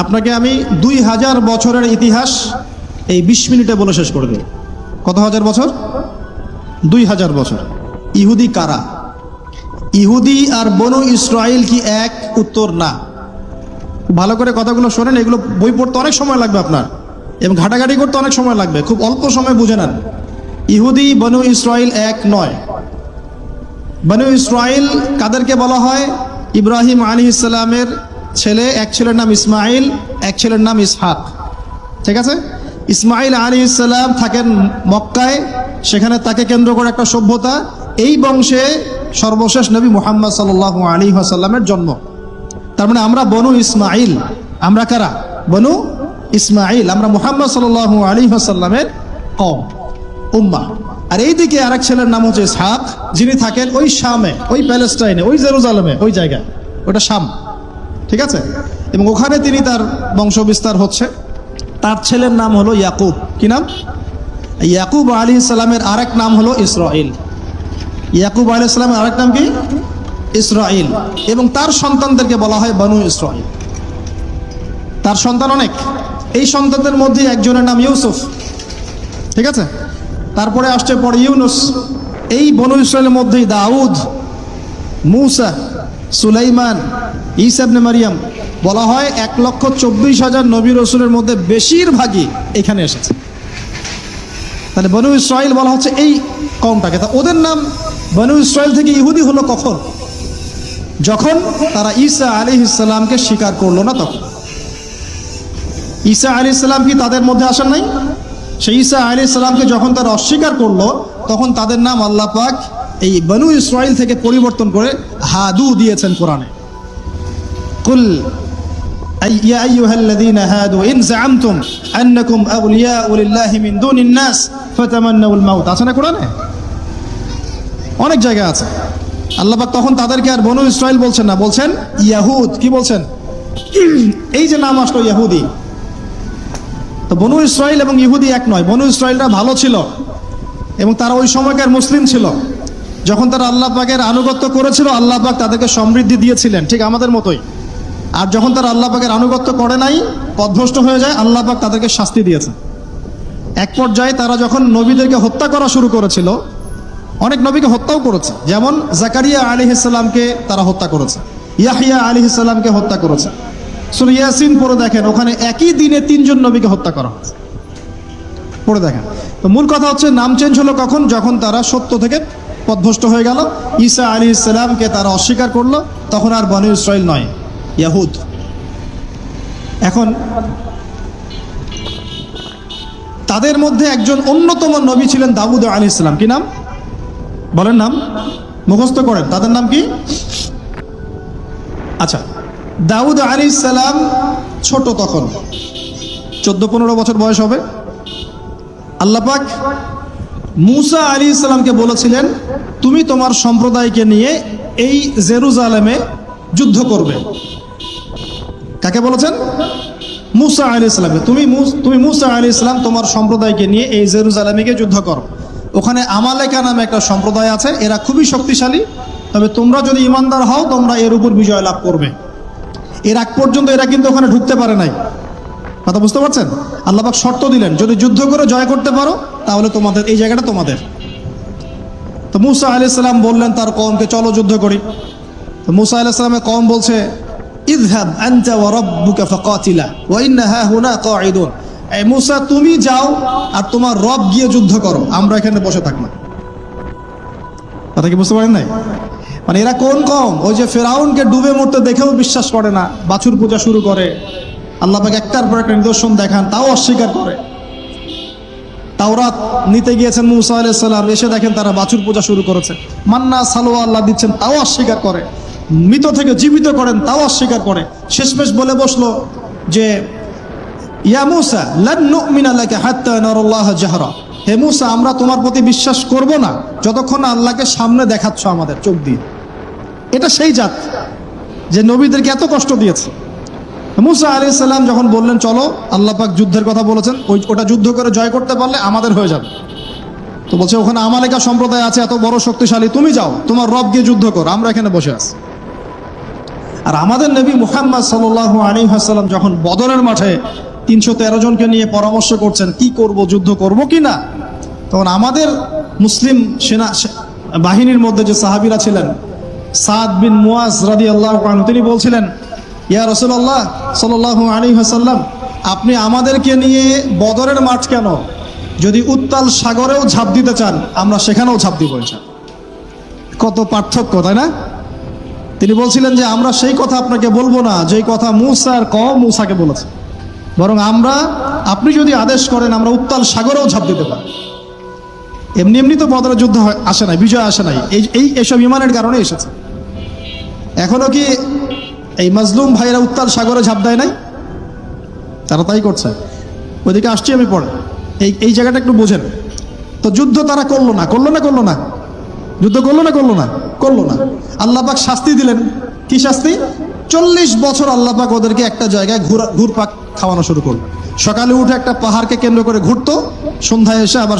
আপনাকে আমি 2000 বছরের ইতিহাস এই 20 মিনিটে বলে শেষ করে দেব। কত হাজার বছর? 2000 বছর। ইহুদি কারা? ইহুদি আর বনু ইসরাইল কি এক? উত্তর না। ভালো করে কথাগুলো শোনেন, এগুলো বই পড়তে অনেক সময় লাগবে আপনার, এবং ঘাটাঘাটি করতে অনেক সময় লাগবে, খুব অল্প সময় বুঝে নেন। ইহুদি বনু ইসরাইল এক নয়। বনু ইসরাইল কাদেরকে বলা হয়? ইব্রাহিম আলাইহিস সালামের ছেলে, এক ছেলের নাম ইসমাইল, এক ছেলের নাম ইসহাক। ঠিক আছে? ইসমাইল আলাইহিস সালাম থাকেন মক্কায়, সেখানে তাকে কেন্দ্র করে একটা সভ্যতা। এই বংশে সর্বশেষ নবী মুহাম্মদ সাল্লাল্লাহু আলাইহি ওয়াসাল্লামের জন্ম। তার মানে আমরা বনু ইসমাইল। আমরা কারা? বনু ইসমাইল। আমরা মুহাম্মদ সাল্লাল্লাহু আলাইহি ওয়াসাল্লামের কওম, উম্মাহ। আর এইদিকে আরেক ছেলের নাম হচ্ছে ইসহাক, যিনি থাকেন ওই শামে, ওই প্যালেস্টাইনে, ওই জেরুজালেমে, ওই জায়গায়, ওটা শাম। ঠিক আছে? এবং ওখানে তিনি তার বংশ বিস্তার হচ্ছে। তার ছেলের নাম হলো ইয়াকুব। কি নাম? ইয়াকুব আলাইহিস সালামের আরেক নাম হলো ইসরাইল। ইয়াকুব আলাইহিস সালামের আরেক নাম কি? ইসরাইল। এবং তার সন্তানদেরকে বলা হয় বনু ইসরাইল। তার সন্তান অনেক। এই সন্তানদের মধ্যে একজনের নাম ইউসুফ। ঠিক আছে? তারপরে আসছে পরে ইউনুস। এই বনু ইসরাইলের মধ্যেই দাউদ, মূসা, সুলাইমান, ঈসা ইবনে মারিয়াম। বলা হয় 1,24,000 নবী রাসূলের মধ্যে বেশিরভাগই এখানে এসেছে। তাহলে বনু ইসরাইল বলা হচ্ছে এই কওমটাকে। তা ওদের নাম বনু ইসরাইল থেকে ইহুদি হলো কখন? যখন তারা ঈসা আলাইহিস সালামকে স্বীকার করলো না তখন। ঈসা আলাইহিস সালাম কি তাদের মধ্যে আসেন নাই? সেই ঈসা আলাইহিস সালামকে যখন তারা অস্বীকার করলো, তখন তাদের নাম আল্লাহ পাক এই বনু ইসরাইল থেকে পরিবর্তন করে হাদু দিয়েছেন কোরআনে। কুল ইয়া আইয়ুহাল্লাযীনা হাদু ইন যাআমতুম আন্নাকুম আউলিয়াউ লিল্লাহি মিন দুনিন নাস ফাতামান্নাউল মাউত। আছে না কোরআনে? অনেক জায়গা আছে। আল্লাহ পাক তখন তাদেরকে আর বনু ইসরাইল বলছেন না, বলছেন ইয়াহুদ। কি বলছেন? এই যে নাম আসলো ইহুদি। তো বনু ইসরাইল এবং ইহুদি এক নয়। বনু ইসরাইলরা ভালো ছিল এবং তারা ওই সময়কার মুসলিম ছিল। যখন তারা আল্লাহ পাকের আনুগত্য করেছিল, আল্লাহ পাক তাদেরকে সমৃদ্ধি দিয়েছিলেন, ঠিক আমাদের মতোই। আর যখন তারা আল্লাহ পাকের আনুগত্য করে নাই, পথভ্রষ্ট হয়ে যায়, আল্লাহ পাক তাদেরকে শাস্তি দিয়েছেন। এক পর্যায়ে তারা যখন নবীদেরকে হত্যা করা শুরু করেছিল, অনেক নবীকে হত্যাও করেছে। যেমন জাকারিয়া আলাইহিস সালামকে তারা হত্যা করেছে, ইয়াহইয়া আলাইহিস সালামকে হত্যা করেছে। সূরা ইয়াসিন পড়ে দেখেন, ওখানে একই দিনে 3 জন নবীকে হত্যা করা হয়েছে। পড়ে দেখেন। তো মূল কথা হচ্ছে নাম চেঞ্জ হলো কখন? যখন তারা সত্য থেকে পথভ্রষ্ট হয়ে গেল, ঈসা আলাইহিস সালামকে তারা অস্বীকার করলো, তখন আর বনু ইসরাইল নয়, ইয়াহুদ। এখন তাদের মধ্যে একজন অন্যতম নবী ছিলেন দাউদ আলাইহিস সালাম। কি নাম? বলেন নাম, মুখস্থ করেন। তাদের নাম কি? আচ্ছা, দাউদ আলাইহিস সালাম ছোট, তখন 14-15 বছর বয়স হবে। আল্লাহ পাক মূসা আলাইহিস সালামকে বলেছিলেন, তুমি তোমার সম্প্রদায়কে নিয়ে এই জেরুজালেমে যুদ্ধ করবে। কাকে বলেছেন? মূসা আলাইহিস সালামকে। তুমি মূসা আলাইহিস সালাম তোমার সম্প্রদায়কে নিয়ে এই জেরুজালেমে গিয়ে যুদ্ধ করো। ওখানে আমালেকা নামে একটা সম্প্রদায় আছে, এরা খুবই শক্তিশালী। তবে তোমরা যদি ইমানদার হও, তোমরা এর উপর বিজয় লাভ করবে। এর আগ পর্যন্ত এরা কিন্তু ওখানে ঢুকতে পারে নাই। কথা বুঝতে পারছেন? আল্লাহ পাক শর্ত দিলেন, যদি যুদ্ধ করে জয় করতে পারো, তাহলে তোমাদের এই জায়গাটা তোমাদের। তো মূসা আলাইহিস সালাম বললেন তার কওমকে, চলো যুদ্ধ করি। তো মূসা আলাইহিস সালামের কওম বলছে, ইযহাব আনতা ওয়া রাব্বুকা ফাকাতিলা ওয়া ইন্না হাহুনা কাঈদুন। এই মূসা, তুমি যাও আর তোমার রব গিয়ে যুদ্ধ করো, আমরা এখানে বসে থাকবো। কথা কি বুঝতে পারেন নাই? মানে এরা কোন কওম? ওই যে ফেরাউনকে ডুবে মরতে দেখেও বিশ্বাস করে না, বাছুর পূজা শুরু করে, আল্লাহ পাক একটার পর একটা নিদর্শন দেখান, তাও অস্বীকার করে। তাওরাত নিতে গিয়েছেন মূসা আলাইহিস সালাম, এসে দেখেন তারা বাছুর পূজা শুরু করেছে। মান্না সালোয়া আল্লাহ দিচ্ছেন, তাও অস্বীকার করে। মৃত থেকে জীবিত করেন, তাও অস্বীকার করে। শেষমেশ বলে বসলো যে ইয়া মূসা লান নুমিনা লাকা হাত্তা নারাল্লাহা জাহরা। হে মূসা, আমরা তোমার প্রতি বিশ্বাস করব না যতক্ষণ আল্লাহকে সামনে দেখাচ্ছ আমাদের চোখ দিয়ে। এটা সেই জাত যে নবীদেরকে এত কষ্ট দিয়েছে। মূসা আলাইহিস সালাম যখন বললেন চলো, আল্লাহ পাক যুদ্ধের কথা বলেছেন, ওটা যুদ্ধ করে জয় করতে পারলে আমাদের হয়ে যাবে। তো বলছে ওখানে আমালেকা সম্প্রদায় আছে এত বড় শক্তিশালী, তুমি যাও, তোমার রব গিয়ে যুদ্ধ করো, আমরা এখানে বসে আছি। আর আমাদের নবী মুহাম্মদ সাল্লাল্লাহু আলাইহি ওয়াসাল্লাম যখন বদরের মাঠে 313 জনকে নিয়ে পরামর্শ করছেন কি করব, যুদ্ধ করব কি না, তখন আমাদের মুসলিম সেনা বাহিনীর মধ্যে যে সাহাবীরা ছিলেন, সাদ বিন মুয়াজ রাদিয়াল্লাহু আনহু, তিনি বলছিলেন, ইয়া রাসূলুল্লাহ সাল্লাল্লাহু আলাইহি ওয়াসাল্লাম, আপনি আমাদেরকে নিয়ে বদরের মাঠ কেন, যদি উত্তাল সাগরেও ঝাঁপ দিতে চান আমরা সেখানেও ঝাঁপ দিব ইনশাআল্লাহ। কত পার্থক্য, তাই না? তিনি বলছিলেন যে আমরা সেই কথা আপনাকে বলবো না যেই কথা মূসা আর কওম মূসাকে বলেছে, বরং আপনি যদি আদেশ করেন আমরা উত্তাল সাগরেও ঝাঁপ দিতে পারি। এমনি এমনি তো বদরের যুদ্ধ আসে নাই, বিজয় আসে নাই, এইসব ইমানের কারণে এসেছে। এখনো কি এই মাজলুম ভাইরা উত্তাল সাগরে ঝাঁপ দেয় নাই? তারা তাই করছে। ওইদিকে আসছি আমি পরে, এই জায়গাটা একটু বোঝেন। তো যুদ্ধ তারা করলো না, যুদ্ধ করলো না। আল্লাহ পাক শাস্তি দিলেন। কি শাস্তি? 40 বছর আল্লাহ পাক ওদেরকে একটা জায়গায় ঘুরপাক খাওয়ানো শুরু করলো। সকালে উঠে একটা পাহাড়কে কেন্দ্র করে ঘুরতো, সন্ধ্যায় এসে আবার